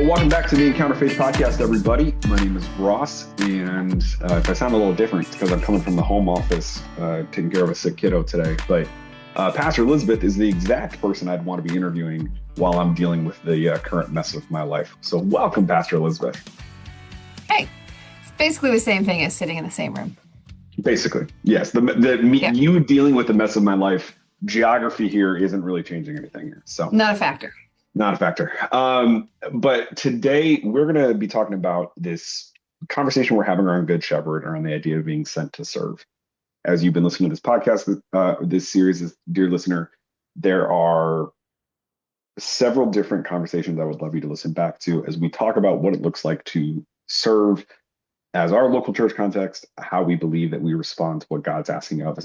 Well, welcome back to the Encounter Faith Podcast, everybody. My name is Ross, and if I sound a little different, it's because I'm coming from the home office taking care of a sick kiddo today. But Pastor Elisabeth is the exact person I'd want to be interviewing while I'm dealing with the current mess of my life. So welcome, Pastor Elisabeth. Hey, it's basically the same thing as sitting in the same room. Basically, yes. You dealing with the mess of my life, geography here isn't really changing anything here. So not a factor. Not a factor. But today we're going to be talking about this conversation we're having around Good Shepherd, around the idea of being sent to serve. As you've been listening to this podcast, this series, dear listener, there are several different conversations I would love you to listen back to as we talk about what it looks like to serve as our local church context, how we believe that we respond to what God's asking of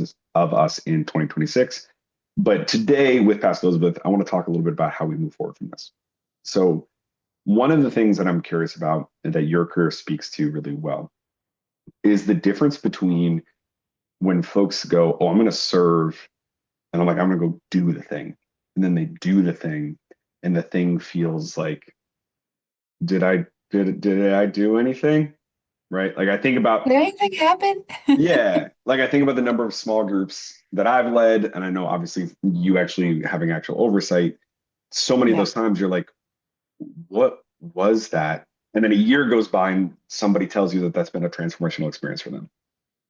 us in 2026. But today with Pastor Elisabeth, I want to talk a little bit about how we move forward from this. So one of the things that I'm curious about and that your career speaks to really well is the difference between when folks go, oh, I'm going to serve, and I'm like, I'm going to go do the thing. And then they do the thing, and the thing feels like, did I do anything? Right? Like I think about, did anything happen? Yeah. Like I think about the number of small groups that I've led, and I know obviously you actually having actual oversight. So many of those times you're like, what was that? And then a year goes by and somebody tells you that that's been a transformational experience for them.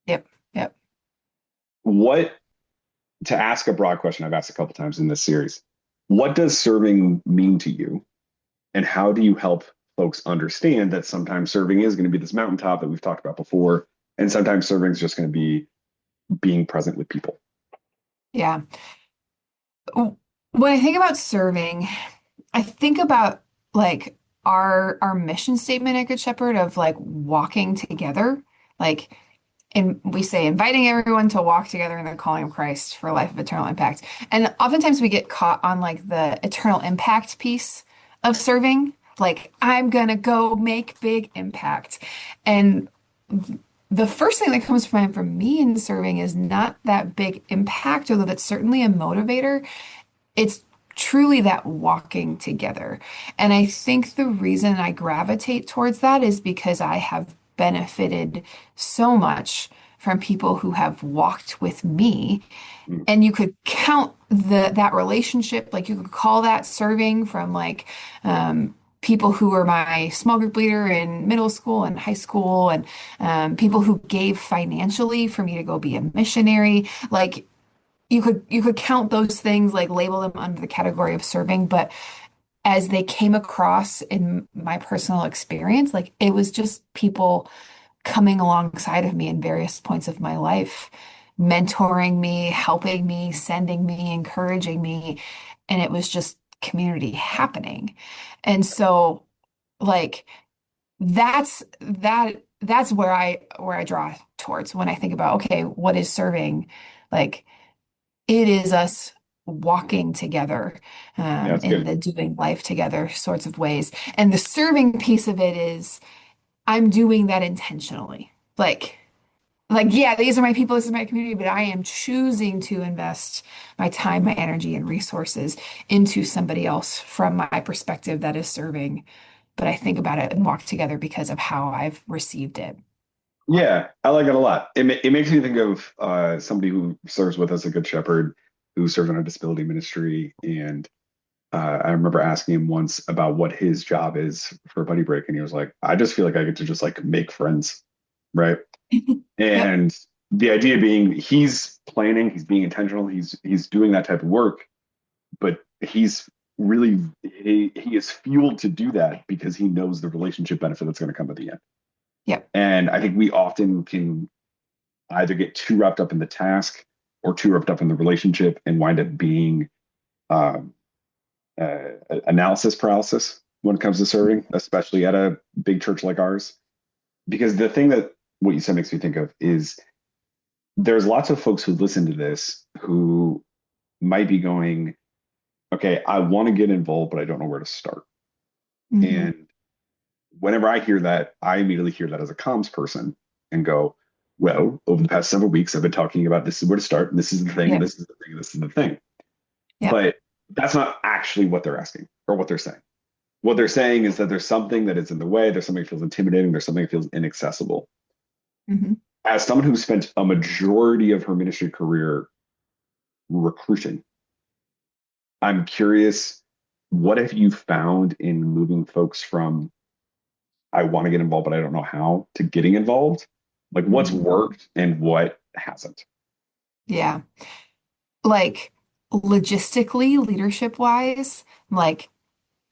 Yep. To ask a broad question I've asked a couple times in this series, what does serving mean to you? And how do you help folks understand that sometimes serving is going to be this mountaintop that we've talked about before, and sometimes serving is just going to be being present with people? Yeah. When I think about serving, I think about like our mission statement at Good Shepherd of like walking together, like, and we say inviting everyone to walk together in the calling of Christ for a life of eternal impact. And oftentimes we get caught on like the eternal impact piece of serving, like I'm gonna go make big impact. And the first thing that comes to mind for me in serving is not that big impact, although that's certainly a motivator. It's truly that walking together. And I think the reason I gravitate towards that is because I have benefited so much from people who have walked with me. And you could count that relationship, like you could call that serving, from like people who were my small group leader in middle school and high school, and people who gave financially for me to go be a missionary. Like you could count those things, like label them under the category of serving, but as they came across in my personal experience, like it was just people coming alongside of me in various points of my life, mentoring me, helping me, sending me, encouraging me. And it was just community happening. And so like that's where I draw towards when I think about, okay, what is serving? Like it is us walking together in the doing life together sorts of ways. And the serving piece of it is I'm doing that intentionally. Yeah, these are my people, this is my community, but I am choosing to invest my time, my energy, and resources into somebody else from my perspective that is serving. But I think about it and walk together because of how I've received it. Yeah, I like it a lot. It makes me think of somebody who serves with us, a Good Shepherd, who serves in a disability ministry. And I remember asking him once about what his job is for Buddy Break. And he was like, I just feel like I get to just like make friends. Right. And the idea being he's planning, he's being intentional, he's doing that type of work, but he's really, he is fueled to do that because he knows the relationship benefit that's going to come at the end. Yep. And I think we often can either get too wrapped up in the task or too wrapped up in the relationship and wind up being analysis paralysis when it comes to serving, especially at a big church like ours. Because the thing that what you said makes me think of is there's lots of folks who listen to this who might be going, okay, I want to get involved, but I don't know where to start. Mm-hmm. And whenever I hear that, I immediately hear that as a comms person and go, well, over the past several weeks, I've been talking about this is where to start, and this is the thing, and this is the thing, and this is the thing. But that's not actually what they're asking or what they're saying. what they're saying is that there's something that is in the way, there's something that feels intimidating, there's something that feels inaccessible. Hmm. As someone who spent a majority of her ministry career recruiting, I'm curious, what have you found in moving folks from I want to get involved, but I don't know how to getting involved? Like what's Hmm. worked and what hasn't? Yeah. Like logistically, leadership wise, like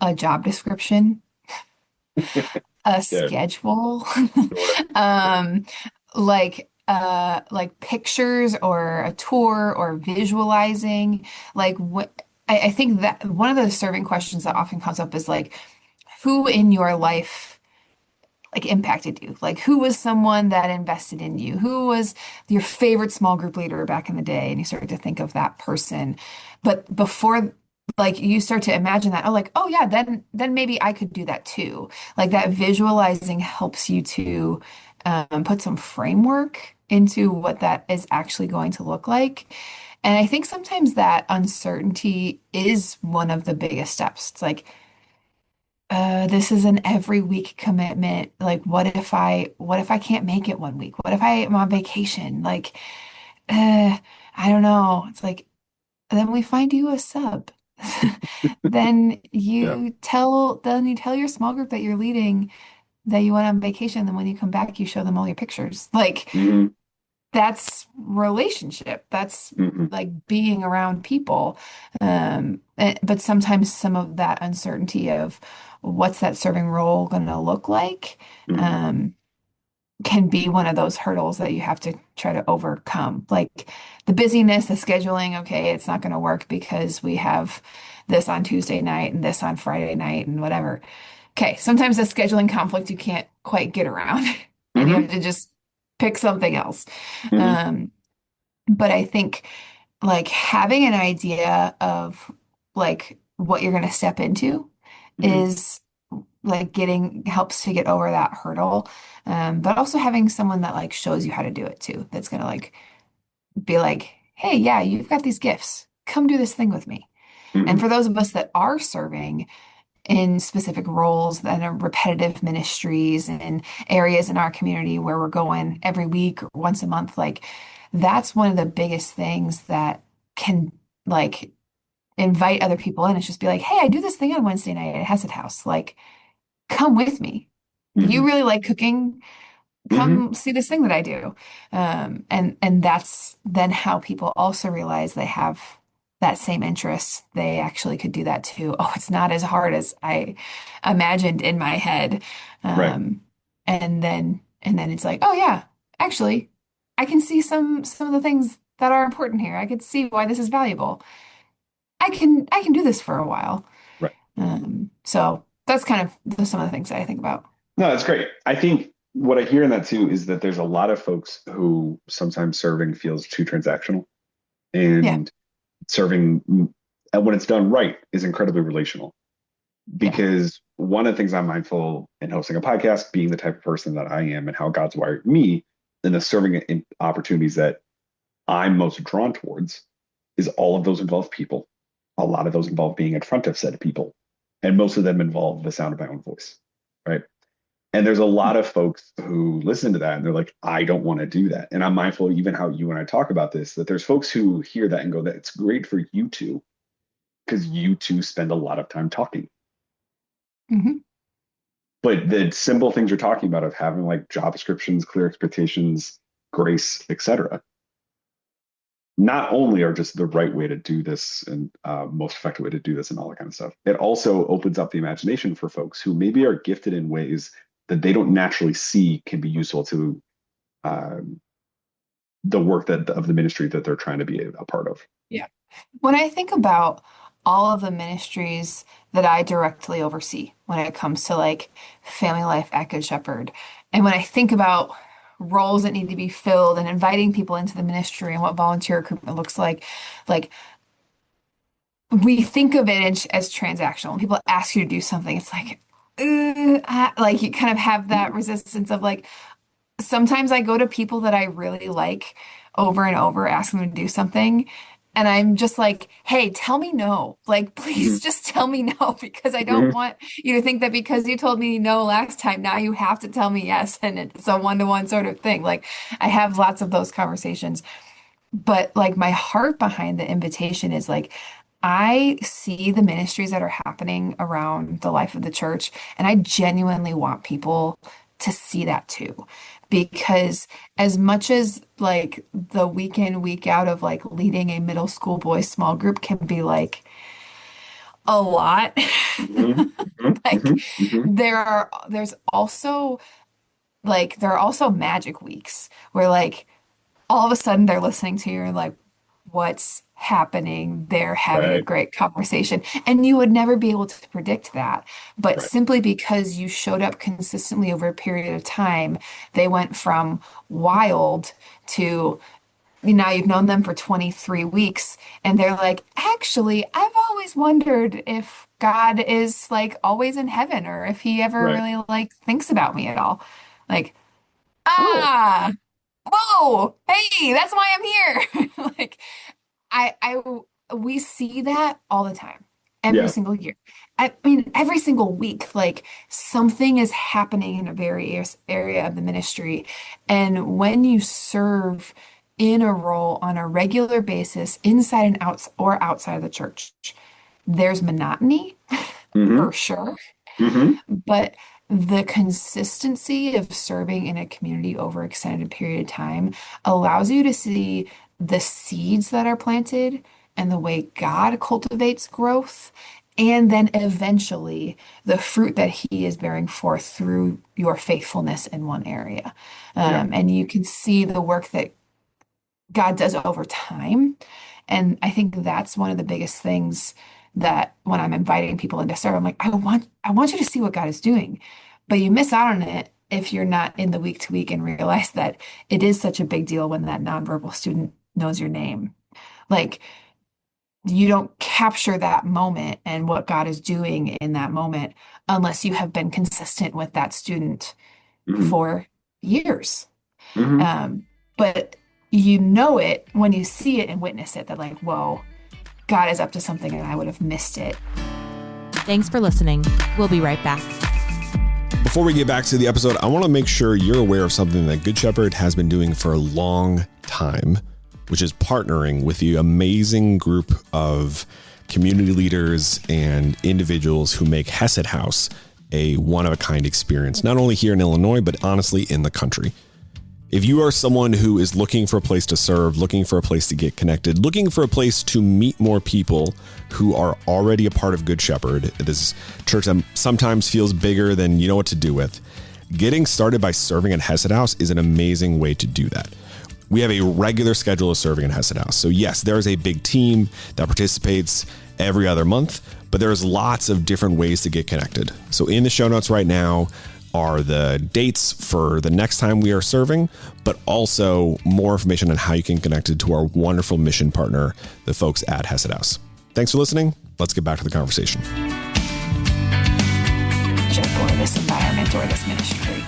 a job description, a Yeah, schedule, sure. um, like pictures or a tour or visualizing. Like what I think that one of the serving questions that often comes up is like, who in your life like impacted you? Like who was someone that invested in you? Who was your favorite small group leader back in the day? And you start to think of that person. But before like you start to imagine that, oh like, oh yeah, then maybe I could do that too. Like that visualizing helps you to put some framework into what that is actually going to look like. And I think sometimes that uncertainty is one of the biggest steps. It's like, this is an every week commitment. Like, what if I can't make it one week? What if I'm on vacation? Like, I don't know. It's like, then we find you a sub. Yeah. Then you tell your small group that you're leading that you went on vacation. Then when you come back, you show them all your pictures. Like, Hmm. that's relationship. That's Hmm. like being around people. But sometimes some of that uncertainty of what's that serving role going to look like, Hmm. um, can be one of those hurdles that you have to try to overcome. Like the busyness, the scheduling, okay, it's not going to work because we have this on Tuesday night and this on Friday night and whatever. Okay, sometimes the scheduling conflict you can't quite get around and you Hmm. have to just pick something else. Hmm. Um, but I think like having an idea of like what you're going to step into Hmm. is like getting helps to get over that hurdle. But also having someone that like shows you how to do it too, that's going to like be like, hey, yeah, you've got these gifts. Come do this thing with me. And Hmm. for those of us that are serving in specific roles that are repetitive ministries and in areas in our community where we're going every week or once a month, like that's one of the biggest things that can like invite other people in. It's just be like, hey, I do this thing on Wednesday night at Hesed House. Like, come with me. You Hmm. really like cooking? Hmm. Come see this thing that I do. And that's then how people also realize they have that same interest. They actually could do that too. Oh, it's not as hard as I imagined in my head. Right. And then it's like, oh yeah, actually, I can see some of the things that are important here. I could see why this is valuable. I can do this for a while. Right. So that's kind of some of the things that I think about. No, that's great. I think what I hear in that too is that there's a lot of folks who sometimes serving feels too transactional, Yeah, and serving, and when it's done right, is incredibly relational. yeah. Because one of the things I'm mindful in hosting a podcast, being the type of person that I am and how God's wired me, and the serving in opportunities that I'm most drawn towards, is all of those involve people. A lot of those involve being in front of said people, and most of them involve the sound of my own voice, right? And there's a lot of folks who listen to that and they're like, I don't want to do that. And I'm mindful, even how you and I talk about this, that there's folks who hear that and go, that's great for you two, because you two spend a lot of time talking. Hmm. But the simple things you're talking about of having like job descriptions, clear expectations, grace, etc., not only are just the right way to do this and most effective way to do this and all that kind of stuff, it also opens up the imagination for folks who maybe are gifted in ways that they don't naturally see can be useful to um, the work that of the ministry that they're trying to be a part of. Yeah. When I think about all of the ministries that I directly oversee when it comes to like family life at Good Shepherd, and when I think about roles that need to be filled and inviting people into the ministry and what volunteer recruitment looks like we think of it as transactional. When people ask you to do something, it's like, like you kind of have that resistance of like, sometimes I go to people that I really like over and over, ask them to do something. And I'm just like, hey, tell me no. Like, Hmm. please just tell me no because I don't Hmm. want you to think that because you told me no last time, now you have to tell me yes. And it's a one-to-one sort of thing. Like, I have lots of those conversations. But like, my heart behind the invitation is like, I see the ministries that are happening around the life of the church, and I genuinely want people to see that too. Because as much as like the week in, week out of like leading a middle school boys small group can be like a lot, Hmm. like Hmm. Hmm. there's also there are also magic weeks where like all of a sudden they're listening to you and like, what's happening? They're having a Right. great conversation. And you would never be able to predict that. But Right. simply because you showed up consistently over a period of time, they went from wild to now you've known them for 23 weeks and they're like, actually, I've always wondered if God is like always in heaven or if he ever Right. really like thinks about me at all. Like, Oh, ah. Whoa, hey, that's why I'm here. Like we see that all the time, every yeah. single year. I mean, every single week, like something is happening in a various area of the ministry. And when you serve in a role on a regular basis, inside and out or outside of the church, there's monotony Hmm. for sure. Hmm. But the consistency of serving in a community over extended period of time allows you to see the seeds that are planted and the way God cultivates growth, and then eventually the fruit that He is bearing forth through your faithfulness in one area. Yeah. And you can see the work that God does over time. And I think that's one of the biggest things that when I'm inviting people into serve, I'm like, I want you to see what God is doing. But you miss out on it if you're not in the week to week and realize that it is such a big deal when that nonverbal student knows your name. Like you don't capture that moment and what God is doing in that moment unless you have been consistent with that student Hmm. for years. Hmm. Um, but you know it when you see it and witness it that like, whoa, God is up to something and I would have missed it. Thanks for listening. We'll be right back. Before we get back to the episode, I want to make sure you're aware of something that Good Shepherd has been doing for a long time, which is partnering with the amazing group of community leaders and individuals who make Hesed House a one-of-a-kind experience, not only here in Illinois, but honestly in the country. If you are someone who is looking for a place to serve, looking for a place to get connected, looking for a place to meet more people who are already a part of Good Shepherd, this church that sometimes feels bigger than you know what to do with, getting started by serving at Hesed House is an amazing way to do that. We have a regular schedule of serving at Hesed House. So yes, there is a big team that participates every other month, but there's lots of different ways to get connected. So in the show notes right now are the dates for the next time we are serving, but also more information on how you can connect to our wonderful mission partner, the folks at Hesed House. Thanks for listening. Let's get back to the conversation. Or this environment or this ministry.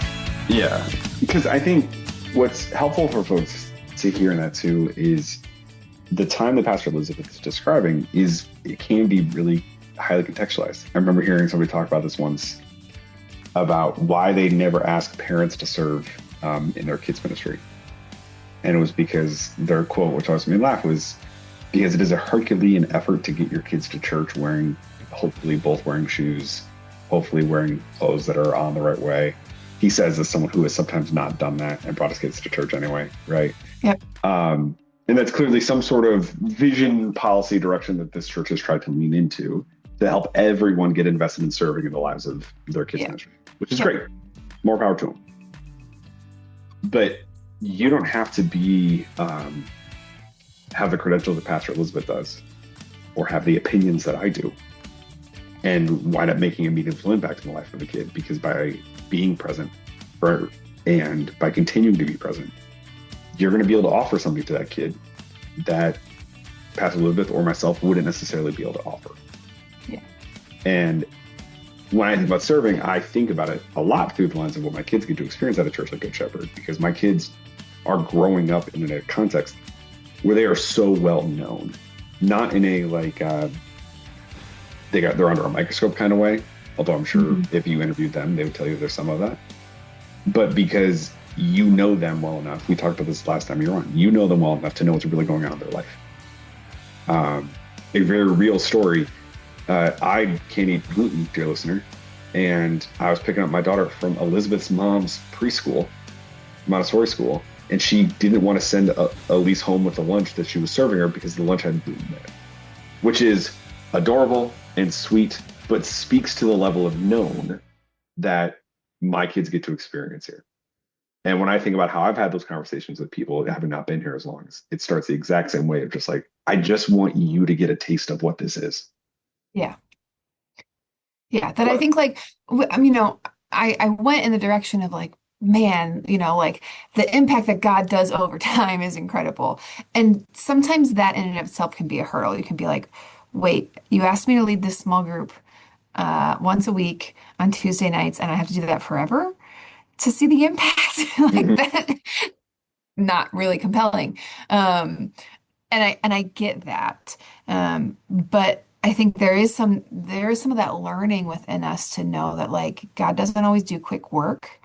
Yeah. Because I think what's helpful for folks to hear in that too is the time that Pastor Elisabeth is describing it can be really highly contextualized. I remember hearing somebody talk about this once about why they never ask parents to serve in their kids' ministry. And it was because their quote, which always made me laugh, was because it is a Herculean effort to get your kids to church hopefully both wearing shoes, hopefully wearing clothes that are on the right way. He says as someone who has sometimes not done that and brought his kids to church anyway, right? Yep. And that's clearly some sort of vision policy direction that this church has tried to lean into to help everyone get invested in serving in the lives of their kids' ministry, which is great. More power to them. But you don't have to have the credentials that Pastor Elisabeth does or have the opinions that I do and wind up making a meaningful impact in the life of a kid, because by being present and by continuing to be present, you're going to be able to offer something to that kid that Pastor Elisabeth or myself wouldn't necessarily be able to offer. Yeah. And when I think about serving, I think about it a lot through the lens of what my kids get to experience at a church like Good Shepherd, because my kids are growing up in a context where they are so well known not in a like they're under a microscope kind of way, although I'm sure if you interviewed them, they would tell you there's some of that, but because you know them well enough. We talked about this last time you were on. You know them well enough to know what's really going on in their life. A very real story. I can't eat gluten, dear listener, and I was picking up my daughter from Elisabeth's mom's preschool, Montessori school, and she didn't want to send Elise home with the lunch that she was serving her because the lunch had gluten in it, which is adorable and sweet, but speaks to the level of known that my kids get to experience here. And when I think about how I've had those conversations with people having not been here as long, as it starts the exact same way of just like, I just want you to get a taste of what this is. Yeah. Yeah. That I think like, I went in the direction of like, man, like the impact that God does over time is incredible. And sometimes that in and of itself can be a hurdle. You can be like, wait, you asked me to lead this small group once a week on Tuesday nights, and I have to do that forever to see the impact like that. Not really compelling. And I get that. But I think there is some of that learning within us to know that like God doesn't always do quick work.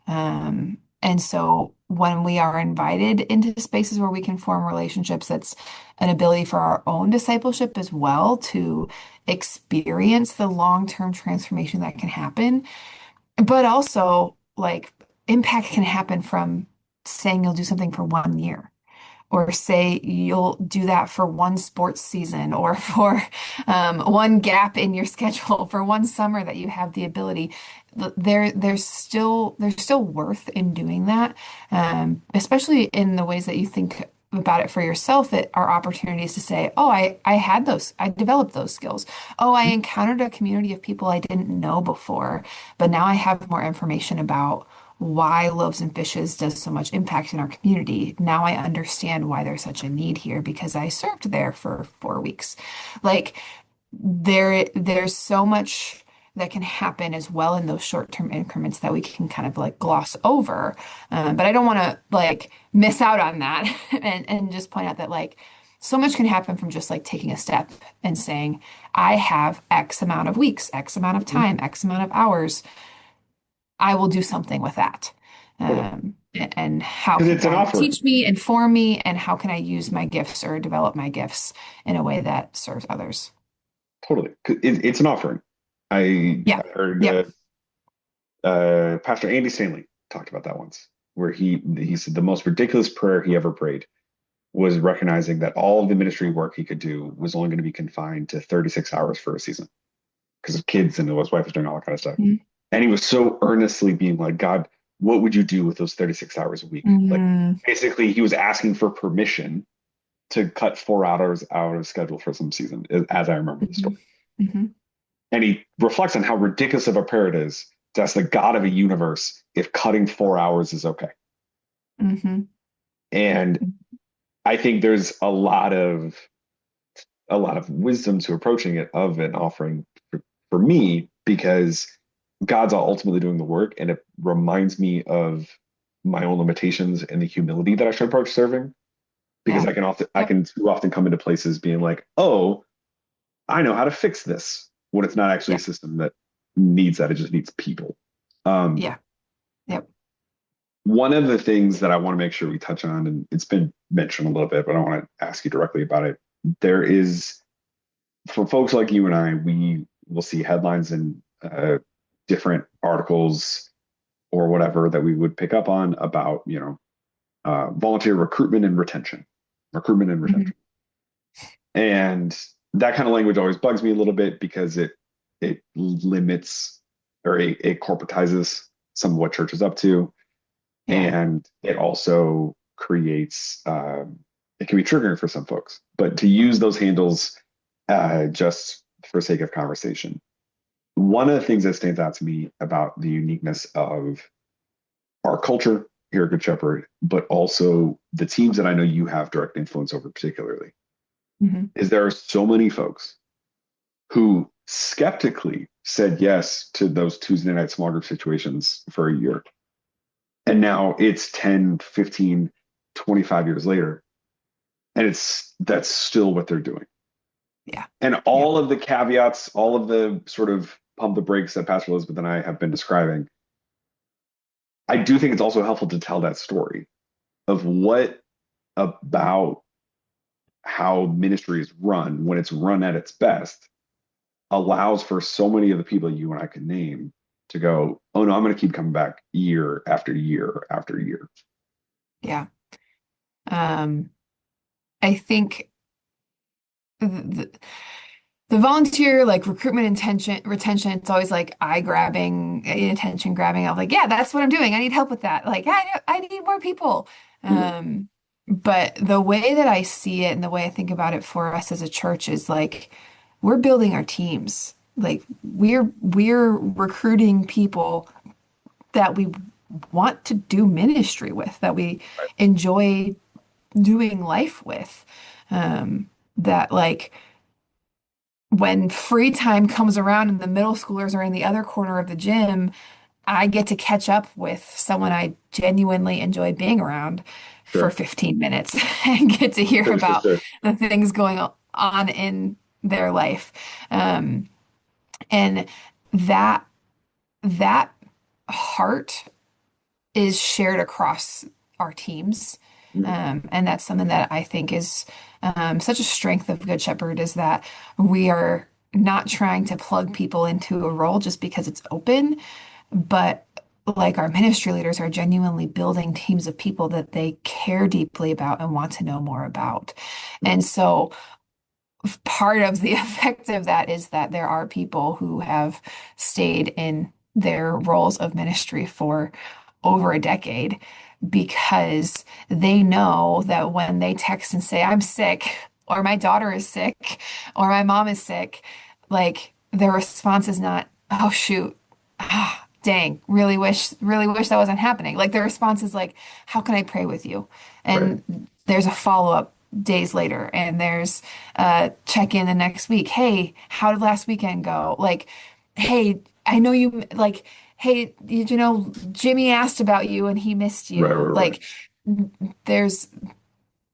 And so when we are invited into spaces where we can form relationships, that's an ability for our own discipleship as well to experience the long-term transformation that can happen. But also, like, impact can happen from saying you'll do something for 1 year, or say you'll do that for one sports season, or for one gap in your schedule, for one summer that you have the ability. There's still worth in doing that, especially in the ways that you think about it for yourself, that are opportunities to say, oh, I developed those skills. Oh, I encountered a community of people I didn't know before, but now I have more information about why loaves and fishes does so much impact in our community. Now I understand why there's such a need here because I served there for 4 weeks. Like there's so much that can happen as well in those short-term increments that we can kind of like gloss over. But I don't want to like miss out on that and just point out that like so much can happen from just like taking a step and saying, I have X amount of weeks, X amount of time, X amount of hours. I will do something with that. And how can It's an God offer. teach me, inform me, and how can I use my gifts or develop my gifts in a way that serves others? Totally. It's an offering. I heard Pastor Andy Stanley talked about that once, where he said the most ridiculous prayer he ever prayed was recognizing that all of the ministry work he could do was only going to be confined to 36 hours for a season because of kids and his wife was doing all that kind of stuff. And he was so earnestly being like, God, what would you do with those 36 hours a week? Like basically he was asking for permission to cut 4 hours out of schedule for some season, as I remember the story. And he reflects on how ridiculous of a prayer it is to ask the God of a universe if cutting 4 hours is okay. And I think there's a lot of wisdom to approaching it of an offering for me, because God's ultimately doing the work, and it reminds me of my own limitations and the humility that I should approach serving. Because I can too often come into places being like, oh, I know how to fix this, when it's not actually a system that needs that. It just needs people. One of the things that I want to make sure we touch on, and it's been mentioned a little bit, but I want to ask you directly about it. There is, for folks like you and I, we will see headlines and different articles or whatever that we would pick up on about, volunteer recruitment and retention. And that kind of language always bugs me a little bit because it limits, or it corporatizes some of what church is up to. And it also creates, it can be triggering for some folks, but to use those handles just for sake of conversation. One of the things that stands out to me about the uniqueness of our culture here at Good Shepherd, but also the teams that I know you have direct influence over particularly, is there are so many folks who skeptically said yes to those Tuesday night small group situations for a year. And now it's 10, 15, 25 years later, and that's still what they're doing. Yeah. And Yeah. all of the caveats, all of the sort of pump the brakes that Pastor Elizabeth and I have been describing, I do think it's also helpful to tell that story of what about how ministry is run when it's run at its best allows for so many of the people you and I could name to go, oh no, I'm going to keep coming back year after year after year. Yeah. Um, I think the, the volunteer like recruitment intention retention, it's always like eye grabbing, attention grabbing. I'm like, yeah, that's what I'm doing. I need help with that. Like, I need more people. Mhm. But the way that I see it and the way I think about it for us as a church is like we're building our teams. Like we're recruiting people that we want to do ministry with, that we Right. enjoy doing life with. That like when free time comes around and the middle schoolers are in the other corner of the gym, I get to catch up with someone I genuinely enjoy being around for Sure. 15 minutes and get to hear Sure, sure, about sure. the things going on in their life. Um, and that that heart is shared across our teams. Mhm. And that's something that I think is such a strength of Good Shepherd is that we are not trying to plug people into a role just because it's open, but like our ministry leaders are genuinely building teams of people that they care deeply about and want to know more about. And so part of the effect of that is that there are people who have stayed in their roles of ministry for over a decade because they know that when they text and say, I'm sick, or my daughter is sick, or my mom is sick, like their response is not, oh shoot, dang, really wish that wasn't happening. Like their response is like, how can I pray with you? Right. And there's a follow-up days later, and there's check in the next week. Hey, how did last weekend go? Like, hey, I know you like, hey, you know, Jimmy asked about you and he missed Right, you. right, right. Like, there's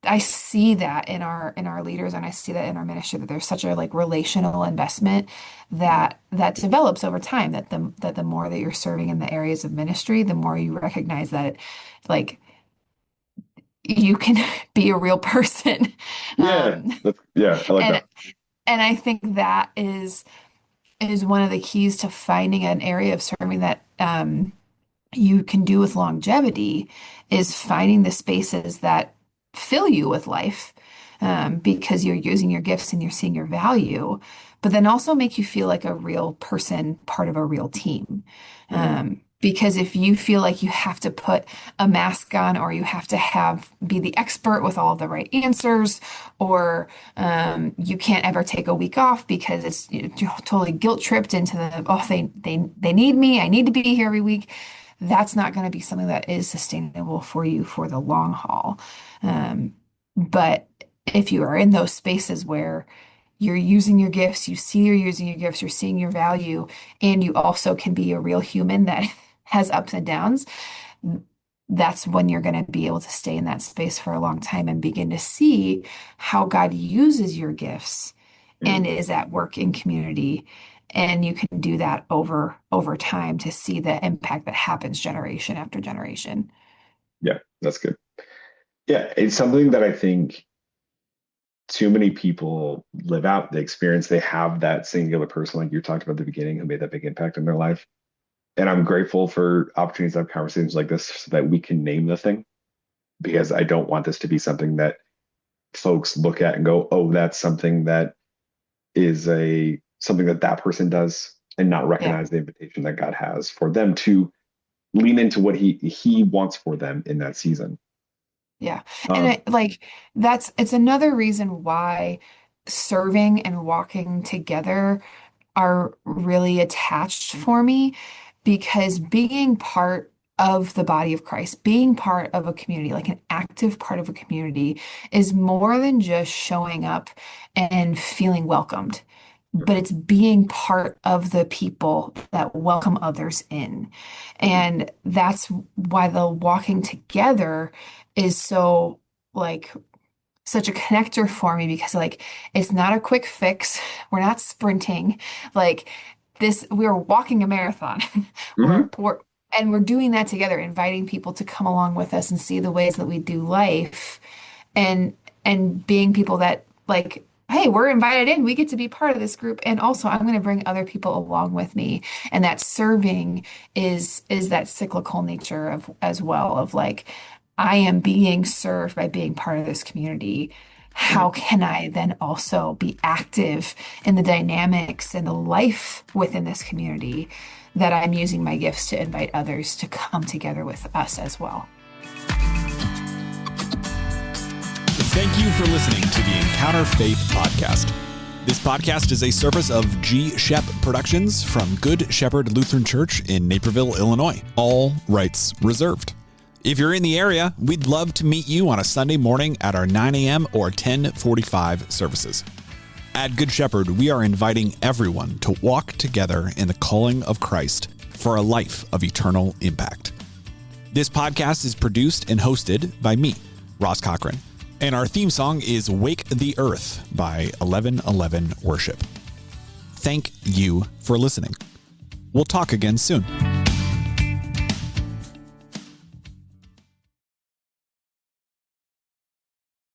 I see that in our leaders and I see that in our ministry that there's such a like relational investment that develops over time that the more that you're serving in the areas of ministry, the more you recognize that like you can be a real person. Yeah, yeah, I like And that. I think that is one of the keys to finding an area of serving that you can do with longevity is finding the spaces that fill you with life because you're using your gifts and you're seeing your value, but then also make you feel like a real person, part of a real team. Mhm. Because if you feel like you have to put a mask on or you have to be the expert with all of the right answers, or you can't ever take a week off because you're totally guilt tripped into they need me, I need to be here every week, that's not going to be something that is sustainable for you for the long haul. But if you are in those spaces where you're using your gifts, you see you're using your gifts, you're seeing your value, and you also can be a real human that has ups and downs, that's when you're going to be able to stay in that space for a long time and begin to see how God uses your gifts and Mhm. is at work in community. And you can do that over time to see the impact that happens generation after generation. Yeah, that's good. Yeah, it's something that I think too many people live out the experience. They have that singular person, like you talked about at the beginning, who made that big impact in their life. And I'm grateful for opportunities to have conversations like this so that we can name the thing, because I don't want this to be something that folks look at and go, oh, that's something that is a something that that person does, and not Yeah. recognize the invitation that God has for them to lean into what he wants for them in that season. Yeah. And Um, it's another reason why serving and walking together are really attached for me because being part of the body of Christ, being part of a community, like an active part of a community, is more than just showing up and feeling welcomed, but it's being part of the people that welcome others in. And that's why the walking together is so like such a connector for me because like it's not a quick fix. We're not sprinting. Like we're walking a marathon. Mhm. We're doing that together, inviting people to come along with us and see the ways that we do life and being people that like, hey, we're invited in. We get to be part of this group. And also I'm going to bring other people along with me. And that serving is that cyclical nature of as well of like, I am being served by being part of this community. How can I then also be active in the dynamics and the life within this community that I'm using my gifts to invite others to come together with us as well? Thank you for listening to the Encounter Faith podcast. This podcast is a service of G. Shep Productions from Good Shepherd Lutheran Church in Naperville, Illinois. All rights reserved. If you're in the area, we'd love to meet you on a Sunday morning at our 9 a.m. or 10:45 services. At Good Shepherd, we are inviting everyone to walk together in the calling of Christ for a life of eternal impact. This podcast is produced and hosted by me, Ross Cochran, and our theme song is Wake the Earth by 1111 Worship. Thank you for listening. We'll talk again soon.